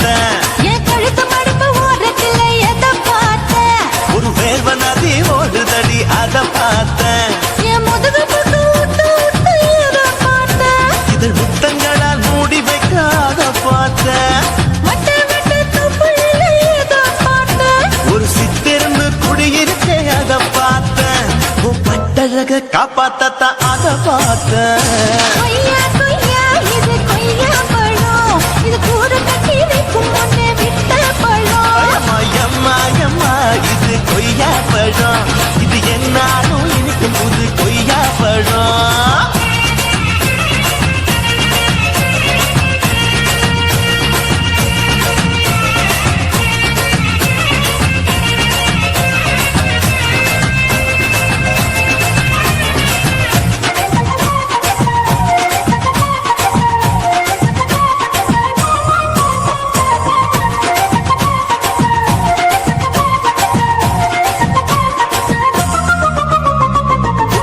பார்த்தேன். என் கழுத்து மடுப்பு ஓரத்துல எதை பார்த்தேன்? ஒரு வேர்வ நதி ஓடுதடி அத பார்த்தேன். என் முதுகு பக்கம் ஊத்து ஊத்து எதை பார்த்தேன்? இதழ் முத்தங்களால் மூடி வைக்க அத பார்த்தேன். வட்ட வட்ட தொப்புளில எதை பார்த்தேன்? ஒரு சித்திரன்னு குடியிருக்கே அத பார்த்தேன். உன் பட்டழக காப்பாத்தத்தான் அத பார்த்தேன். கொய்யா கொய்யா இது கொய்யா பழம், இது கூறு கட்டி வைக்கும் முன்னே விட்ட பழம். அம்மா அம்மா இது கொய்யா பழம், இது என்னாலும் இனிக்கும் புது கொய்யா பழம்.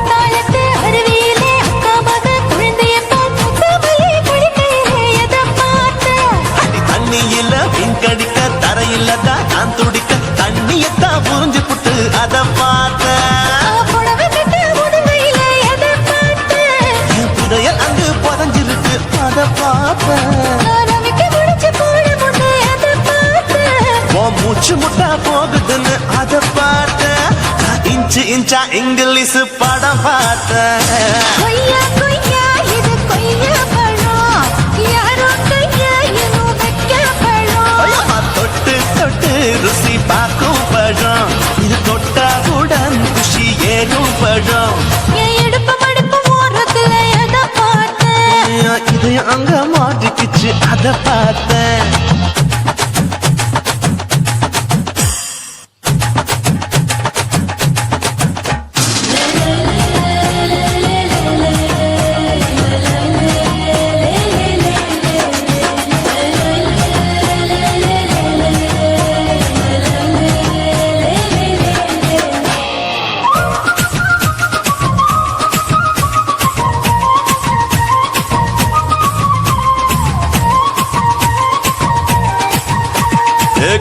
தாளத்து அருவியிலே அக்கா மக குழந்தைய போல் முத்தமல்லி குடிக்கையிலே எதை பார்த்தேன்? அடி தண்ணியில விண்கடிக்க தரையில தான் நான் துடிக்க தண்ணியத்தான் புரிஞ்சு புட்டு அத பார்த்தேன். புடவை கட்ட உடுவையில எதை பார்த்தேன்? என் புதையல் அங்கு புதஞ்சிருக்கு அத பார்த்தேன். ரவிக்கு முடிச்சு போட முன்னே எதை பார்த்தேன்? உன் மூச்சு முட்டா போகுதுன்னு அத பார்த்தேன். நான் இன்ச்சு இன்ச்சா இங்கிலீஷ் படம் பார்த்தேன். கொய்யா கொய்யா இது கொய்யா பழம், யாரோ கையா இன்னும் வைக்க பழம். அம்மா தொட்டு தொட்டு ருசி பார்க்கும் பழம், இது தொட்டாவுடன் குஷி ஏறும் பழம். என் இடுப்பு மடுப்பு ஓரத்துல எதை பார்த்தேன்? இது அங்க மாட்டிக்கிச்சு அத பார்த்தேன்.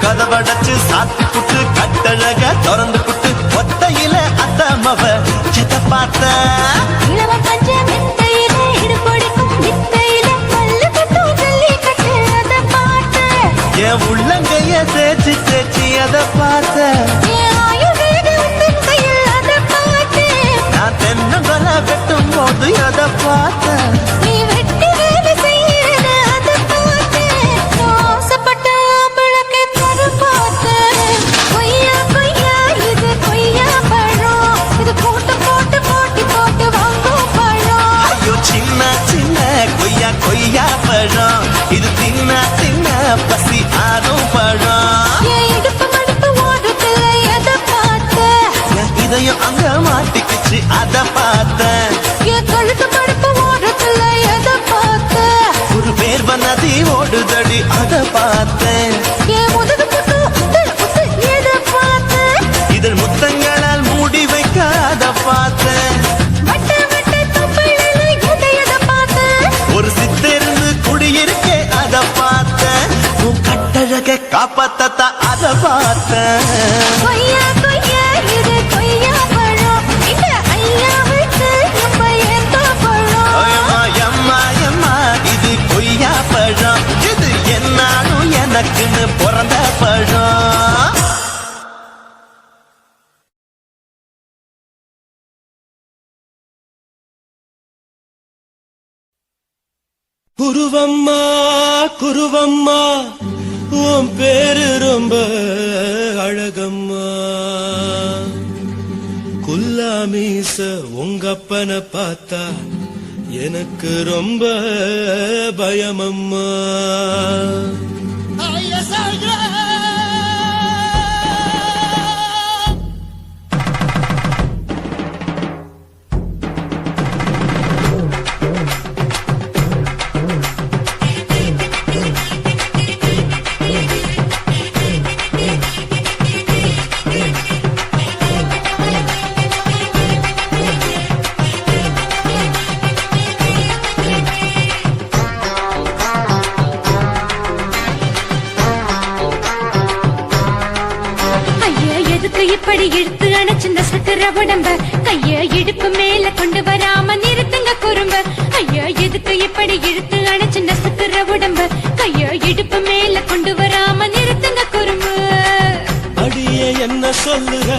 கதவடைச்சு சாத்தி புட்டு கட்டழக திறந்து புட்டு ஒத்தையில அத்தமவ செத்த பார்த்த. இளவ பஞ்ச மெத்தையில இடுப்பொடிக்கும் வித்தையில பல்லு கட்டும் ஜல்லிக்கட்டு அதை பார்த்தேன். என் உள்ளங்கைய தேய்ச்சி தேய்ச்சி அத பார்த்த. என் ஆயுர்வேத உந்தன் கையில் அதை பார்த்தேன். நான் தென்னங்கொலை வெட்டும் போது அத பார்த்த. நீ வெட்டி வேலை செய்யறத அதை பார்த்தேன். நான் ஆசைப்பட்ட ஆம்பளக்கு தர பார்த்தேன். கொய்யா கொய்யா இது கொய்யா பழம், இது கூட்டு போட்டு போட்டி போட்டு வாங்கும் பழம். ஐயோ சின்ன சின்ன கொய்யா கொய்யா பழம், இது தின்ன தின்ன பசி ஆறும் பழம். என் இடுப்பு மடுப்பு ஓரத்துல எதை பார்த்தேன்? என் இதயம் அங்க மாட்டிக்கிச்சு அத பார்த்தேன். என் கழுத்து மடுப்பு ஓரத்துல எதை பார்த்தேன்? ஒரு வேர்வ நதி ஓடுதடி அத பார்த்தேன். என் முதுகு பக்கம் உத்து உத்து எதை பார்த்தேன்? இதழ் முத்தங்களால் மூடி வைக்க அத பார்த்தேன். வட்ட வட்ட தொப்புளில எதை பார்த்தேன்? ஒரு சித்திருந்து குடியிருக்கே அத பார்த்தேன். உன் கட்டழக காப்பாத்தத்தான் அத பார்த்தேன். கொய்யா கொய்யா இது கொய்யா பழம், இந்த ஐயாவுக்கு ரொம்ப ஏத்த பழம். அம்மா அம்மா அம்மா இது கொய்யா பழம், இது என்னாலும் எனக்குன்னு பிறந்த பழம். குருவம்மா குருவம்மா உன் பேரு ரொம்ப அழகம்மா. குல்லாமீச உங்கப்பனை பார்த்தா எனக்கு ரொம்ப பயமம்மா. நசுக்குற உடம்ப கைய இடுப்பு மேல கொண்டு வராம நிறுத்துங்க குறும்ப ஐயா எதுக்கு இப்படி இழுத்து அணைச்சு நசுக்குற உடம்ப கைய இடுப்பு மேல கொண்டு வராம நிறுத்துங்க குறும்பு அடியே என்ன சொல்லுற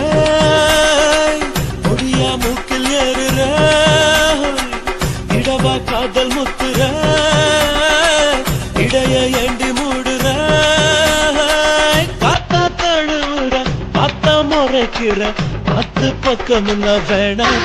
முடியா மூக்கில் ஏறுற இடவா காதல் முத்துற இடைய ஏண்டி மூடுற காத்தா தழுவுற காத்தா முறைக்கிற பத்து பக்கம் வேணாம்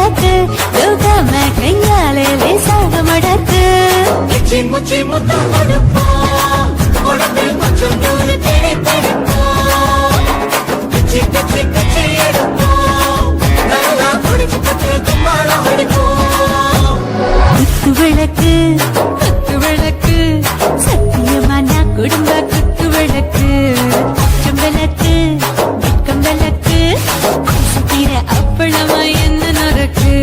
கிடக்கு யோகாம கையாலே லேசாக மடக்கு இச்சி முச்சி முத்தம் கொடுப்போம் உடம்பில் கொஞ்சம் நூறு தேடி தடுப்போம் கிச்சி கிச்சி கிச்சி எடுப்போம் நல்லா குடிச்சு பத்து கும்மாளம் அடிப்போம் குத்து விளக்கு சத்தியமான குடும்ப குத்து விளக்கு அச்சம் விளக்கு வெட்கம் விளக்கு சுத்திர அப்பளமா என்ன நொறுக்கு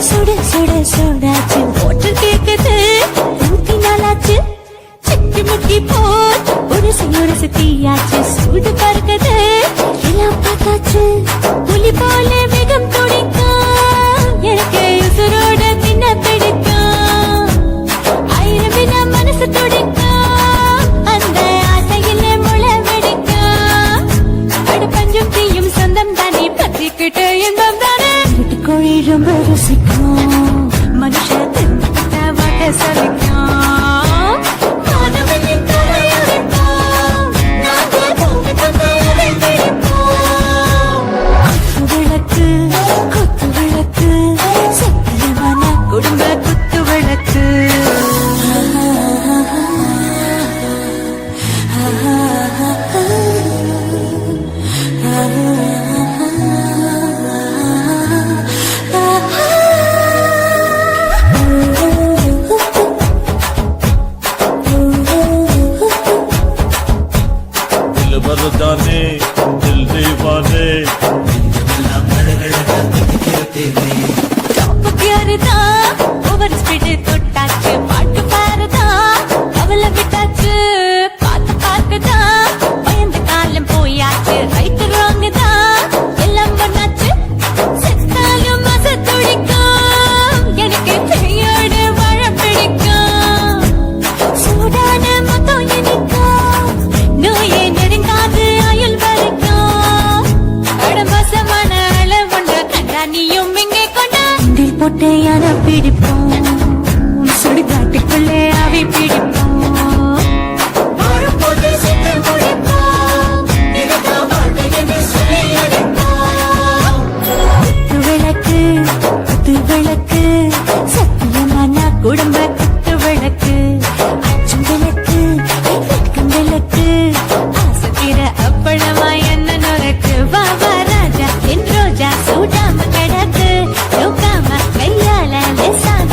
சுட சுட சுடாச்சு போட்டு கேக்குது ஊத்தி நாளாச்சு சிக்கி முக்கி போல் உரசி தீயாச்சு சூடு பறக்குது எல்லாம் பார்த்தாச்சு புலி போல வேகம் துடிக்கும் எனக்கு உசுரோட தின்ன பிடிக்கும் ஆயிரம் வினா மனசு துடிக்கும் அந்த ஆசையில முளை வெடிக்கும் அடு பஞ்சும் தீயும் சொந்தம் தானே பத்திக்கிட்டு இன்பம் தானே கோழி ரொம்ப ருசிக்கும் மனுஷன் வாட்ட சலிக்கும் மாணவனின் தலையடிப்போம் நாங்கள் பூமி தந்தையரை பிடிப்போம் குத்து விளக்கு சத்தியமான குடும்ப குத்து விளக்கு मर्दाने दिल दीवाने ஓவர் ஸ்பீடு தொட்டாச்சு பாட்டு பாருதா அவளை விட்டாச்சு பார்த்து பார்க்குதா பயந்து காலம் போயாச்சு ரைட்டு ராங்கு தான் எல்லாம் பண்ணாச்சு செத்தாலும் மச துடிக்கும் எனக்கு பெரியோடு வாழ பிடிக்கும் சூடான மொத்தம் எனக்கும் நோயே நெருங்காது ஆயுள் வரைக்கும் கடமசமான அளவுண்ட கண்டா நீயும் இங்கே கொண்டா போட்டே யார பிடிப்போம் சுடுகாட்டுக்குள்ளே அவை பிடிப்போம் வரும்போது சிந்து முடிப்போம் இதுதான் வாழ்க்கை என்று சொல்லி அடிப்போம் குத்து விளக்கு சத்தியமான குடும்ப குத்து விளக்கு அச்சம் விளக்கு வெட்கம் விளக்கு ஆசத்திர அப்பளமா என்ன நொறுக்கு வாவா ராஜா என் ரோஜா சூடாம கிடக்கு யோகாம கையால லேசாக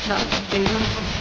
Nothing.